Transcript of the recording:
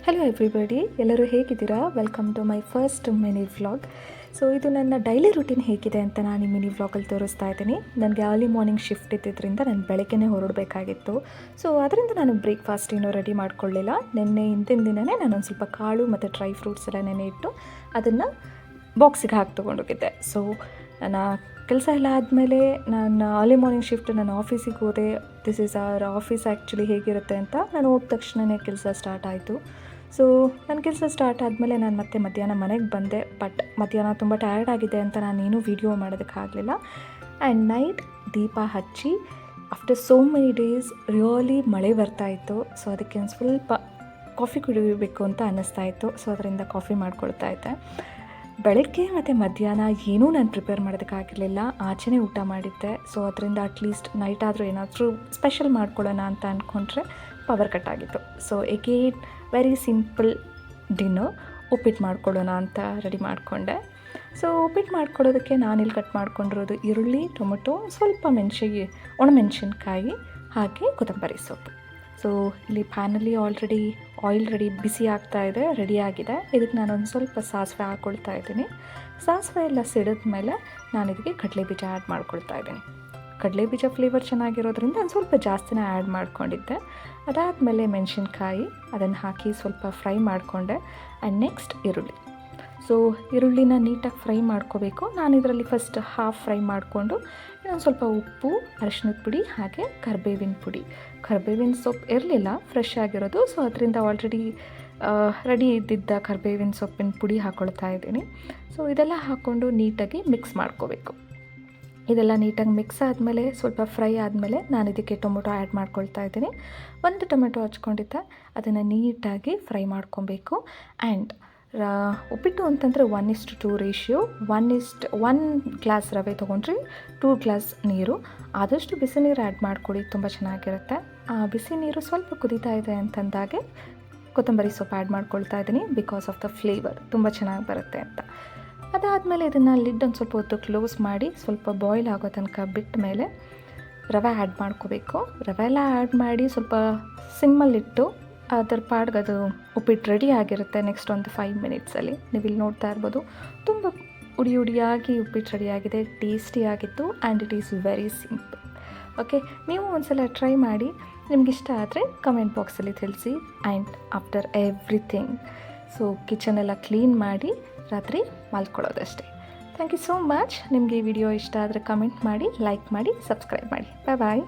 Hello everybody, ಎಲ್ಲರೂ ಹೇಗಿದ್ದೀರಾ? Welcome to my first mini vlog. So ಇದು ನನ್ನ ಡೈಲಿ ರೂಟೀನ್ ಹೇಗಿದೆ ಅಂತ ನಾನು ಈ ಮಿನಿ ವ್ಲಾಗಲ್ಲಿ ತೋರಿಸ್ತಾ ಇದ್ದೀನಿ. ನನಗೆ ಅರ್ಲಿ ಮಾರ್ನಿಂಗ್ ಶಿಫ್ಟ್ ಇದ್ದಿದ್ದರಿಂದ ನಾನು ಬೆಳಗ್ಗೆನೇ ಹೊರಡಬೇಕಾಗಿತ್ತು. ಸೊ ಅದರಿಂದ ನಾನು ಬ್ರೇಕ್ಫಾಸ್ಟ್ ಏನೂ ರೆಡಿ ಮಾಡ್ಕೊಳ್ಳಿಲ್ಲ. ಹಿಂದಿನ ದಿನವೇ ನಾನೊಂದು ಸ್ವಲ್ಪ ಕಾಳು ಮತ್ತು ಡ್ರೈ ಫ್ರೂಟ್ಸ್ ಎಲ್ಲ ನೆನೆ ಇಟ್ಟು ಅದನ್ನು ಬಾಕ್ಸಿಗೆ ಹಾಕಿ ತೊಗೊಂಡೋಗಿದ್ದೆ. ಸೊ ನನ್ನ ಕೆಲಸ ಎಲ್ಲ ಆದಮೇಲೆ ನಾನು ಅರ್ಲಿ ಮಾರ್ನಿಂಗ್ ಶಿಫ್ಟ್ ನಾನು ಆಫೀಸಿಗೆ ಹೋದೆ. This is our office actually ಹೇಗಿರುತ್ತೆ ಅಂತ ನಾನು ಹೋದ ತಕ್ಷಣವೇ ಕೆಲಸ ಸ್ಟಾರ್ಟ್ ಆಯಿತು. ಸೊ ನನ್ನ ಕೆಲಸ ಸ್ಟಾರ್ಟ್ ಆದಮೇಲೆ ನಾನು ಮತ್ತೆ ಮಧ್ಯಾಹ್ನ ಮನೆಗೆ ಬಂದೆ. ಬಟ್ ಮಧ್ಯಾಹ್ನ ತುಂಬ ಟಯರ್ಡ್ ಆಗಿದೆ ಅಂತ ನಾನೇನು ವೀಡಿಯೋ ಮಾಡೋದಕ್ಕಾಗಲಿಲ್ಲ. ಆ್ಯಂಡ್ ನೈಟ್ ದೀಪ ಹಚ್ಚಿ after so many days really ಮಳೆ ಬರ್ತಾಯಿತ್ತು. ಸೊ ಅದಕ್ಕೆ ಒಂದು ಸ್ವಲ್ಪ ಕಾಫಿ ಕುಡಿಯಬೇಕು ಅಂತ ಅನ್ನಿಸ್ತಾ ಇತ್ತು. ಸೊ ಅದರಿಂದ ಕಾಫಿ ಮಾಡ್ಕೊಳ್ತಾ ಇದ್ದೆ. ಬೆಳಗ್ಗೆ ಮತ್ತು ಮಧ್ಯಾಹ್ನ ಏನೂ ನಾನು ಪ್ರಿಪೇರ್ ಮಾಡೋದಕ್ಕಾಗಿರಲಿಲ್ಲ. ಆಚೆನೇ ಊಟ ಮಾಡಿದ್ದೆ. ಸೊ ಅದರಿಂದ ಅಟ್ಲೀಸ್ಟ್ ನೈಟ್ ಆದರೂ ಏನಾದರೂ ಸ್ಪೆಷಲ್ ಮಾಡ್ಕೊಳ್ಳೋಣ ಅಂತ ಅಂದ್ಕೊಂಡ್ರೆ ಪವರ್ ಕಟ್ ಆಗಿತ್ತು. So again very simple dinner, ಉಪ್ಪಿಟ್ಟು ಮಾಡ್ಕೊಳ್ಳೋಣ ಅಂತ ರೆಡಿ ಮಾಡಿಕೊಂಡೆ. ಸೊ ಉಪ್ಪಿಟ್ಟು ಮಾಡ್ಕೊಳ್ಳೋದಕ್ಕೆ ನಾನಿಲ್ಲಿ ಕಟ್ ಮಾಡ್ಕೊಂಡಿರೋದು ಈರುಳ್ಳಿ, ಟೊಮೆಟೊ, ಸ್ವಲ್ಪ ಒಣಮೆಣಸಿನ್ಕಾಯಿ ಹಾಗೆ ಕೊತ್ತಂಬರಿ ಸೊಪ್ಪು. ಸೊ ಇಲ್ಲಿ ಪ್ಯಾನಲ್ಲಿ ಆಲ್ರೆಡಿ ಆಯಿಲ್ ಬಿಸಿ ಆಗ್ತಾ ಇದೆ, ರೆಡಿಯಾಗಿದೆ. ಇದಕ್ಕೆ ನಾನೊಂದು ಸ್ವಲ್ಪ ಸಾಸಿವೆ ಹಾಕ್ಕೊಳ್ತಾ ಇದ್ದೀನಿ. ಸಾಸಿವೆ ಎಲ್ಲ ಸಿಡಿದ ಮೇಲೆ ನಾನು ಇದಕ್ಕೆ ಕಡಲೆಬೀಜ ಆ್ಯಡ್ ಮಾಡ್ಕೊಳ್ತಾ ಇದ್ದೀನಿ. ಕಡಲೆಬೀಜ ಫ್ಲೇವರ್ ಚೆನ್ನಾಗಿರೋದ್ರಿಂದ ಒಂದು ಸ್ವಲ್ಪ ಜಾಸ್ತಿನೇ ಆ್ಯಡ್ ಮಾಡ್ಕೊಂಡಿದ್ದೆ. ಅದಾದಮೇಲೆ ಮೆಣಸಿನ್ಕಾಯಿ ಅದನ್ನು ಹಾಕಿ ಸ್ವಲ್ಪ ಫ್ರೈ ಮಾಡಿಕೊಂಡೆ. ಆ್ಯಂಡ್ ನೆಕ್ಸ್ಟ್ ಈರುಳ್ಳಿ. ಸೊ ಈರುಳ್ಳಿನ ನೀಟಾಗಿ ಫ್ರೈ ಮಾಡ್ಕೋಬೇಕು. ನಾನು ಇದರಲ್ಲಿ ಫಸ್ಟ್ ಹಾಫ್ ಫ್ರೈ ಮಾಡಿಕೊಂಡು ಇನ್ನೊಂದು ಸ್ವಲ್ಪ ಉಪ್ಪು, ಅರಿಶಿಣದ ಪುಡಿ ಹಾಗೆ ಕರಿಬೇವಿನ ಸೊಪ್ಪು ಇರಲಿಲ್ಲ, ಫ್ರೆಶ್ ಆಗಿರೋದು. ಸೊ ಅದರಿಂದ ಆಲ್ರೆಡಿ ರೆಡಿ ಇದ್ದಿದ್ದ ಕರಿಬೇವಿನ ಸೊಪ್ಪಿನ ಪುಡಿ ಹಾಕ್ಕೊಳ್ತಾ ಇದ್ದೀನಿ. ಸೊ ಇದೆಲ್ಲ ಹಾಕ್ಕೊಂಡು ನೀಟಾಗಿ ಮಿಕ್ಸ್ ಮಾಡ್ಕೋಬೇಕು. ಇದೆಲ್ಲ ನೀಟಾಗಿ ಮಿಕ್ಸ್ ಆದಮೇಲೆ ಸ್ವಲ್ಪ ಫ್ರೈ ಆದಮೇಲೆ ನಾನು ಇದಕ್ಕೆ ಟೊಮೊಟೊ ಆ್ಯಡ್ ಮಾಡ್ಕೊಳ್ತಾ ಇದ್ದೀನಿ. ಒಂದು ಟೊಮೆಟೊ ಹಚ್ಕೊಂಡಿದ್ದೆ, ಅದನ್ನು ನೀಟಾಗಿ ಫ್ರೈ ಮಾಡ್ಕೊಬೇಕು. ಆ್ಯಂಡ್ ಉಪ್ಪಿಟ್ಟು ಅಂತಂದರೆ 1:2 ರೇಷಿಯೋ. 1 ಗ್ಲಾಸ್ ರವೆ ತೊಗೊಂಡ್ರೆ 2 ಗ್ಲಾಸ್ ನೀರು. ಆದಷ್ಟು ಬಿಸಿ ನೀರು ಆ್ಯಡ್ ಮಾಡ್ಕೊಳ್ಳಿ, ತುಂಬ ಚೆನ್ನಾಗಿರುತ್ತೆ. ಬಿಸಿ ನೀರು ಸ್ವಲ್ಪ ಕುದೀತಾ ಇದೆ ಅಂತಂದಾಗೆ ಕೊತ್ತಂಬರಿ ಸೊಪ್ಪು ಆ್ಯಡ್ ಮಾಡ್ಕೊಳ್ತಾ ಇದ್ದೀನಿ, ಬಿಕಾಸ್ ಆಫ್ ದ ಫ್ಲೇವರ್ ತುಂಬ ಚೆನ್ನಾಗಿ ಬರುತ್ತೆ ಅಂತ. ಅದಾದಮೇಲೆ ಇದನ್ನು ಲಿಡ್ ಒಂದು ಸ್ವಲ್ಪ ಹೊತ್ತು ಕ್ಲೋಸ್ ಮಾಡಿ ಸ್ವಲ್ಪ ಬಾಯ್ಲ್ ಆಗೋ ತನಕ ಬಿಟ್ಟ ಮೇಲೆ ರವೆ ಆ್ಯಡ್ ಮಾಡ್ಕೋಬೇಕು. ರವೆ ಎಲ್ಲ ಆ್ಯಡ್ ಮಾಡಿ ಸ್ವಲ್ಪ ಸಿಮ್ಮಲ್ಲಿಟ್ಟು ಅದರ ಪಾಡ್ಗೆ ಅದು ಉಪ್ಪಿಟ್ಟು ರೆಡಿ ಆಗಿರುತ್ತೆ. ನೆಕ್ಸ್ಟ್ ಒಂದು 5 ಮಿನಿಟ್ಸಲ್ಲಿ ನೀವಿಲ್ಲಿ ನೋಡ್ತಾ ಇರ್ಬೋದು, ತುಂಬ ಉಡಿಯಾಗಿ ಉಪ್ಪಿಟ್ಟು ರೆಡಿಯಾಗಿದೆ. ಟೇಸ್ಟಿಯಾಗಿತ್ತು and it is very simple. Okay, ನೀವು ಒಂದ್ಸಲ ಟ್ರೈ ಮಾಡಿ. ನಿಮಗಿಷ್ಟ ಆದರೆ ಕಮೆಂಟ್ ಬಾಕ್ಸಲ್ಲಿ ತಿಳಿಸಿ. ಆ್ಯಂಡ್ ಆಫ್ಟರ್ ಎವ್ರಿಥಿಂಗ್ ಸೊ ಕಿಚನೆಲ್ಲ ಕ್ಲೀನ್ ಮಾಡಿ ರಾತ್ರಿ ಮಲ್ಕೊಳ್ಳೋದಷ್ಟೇ. Thank you so much. ನಿಮಗೆ ಈ ವಿಡಿಯೋ ಇಷ್ಟ ಆದರೆ ಕಮೆಂಟ್ ಮಾಡಿ, ಲೈಕ್ ಮಾಡಿ, ಸಬ್ಸ್ಕ್ರೈಬ್ ಮಾಡಿ. ಬಾಯ್.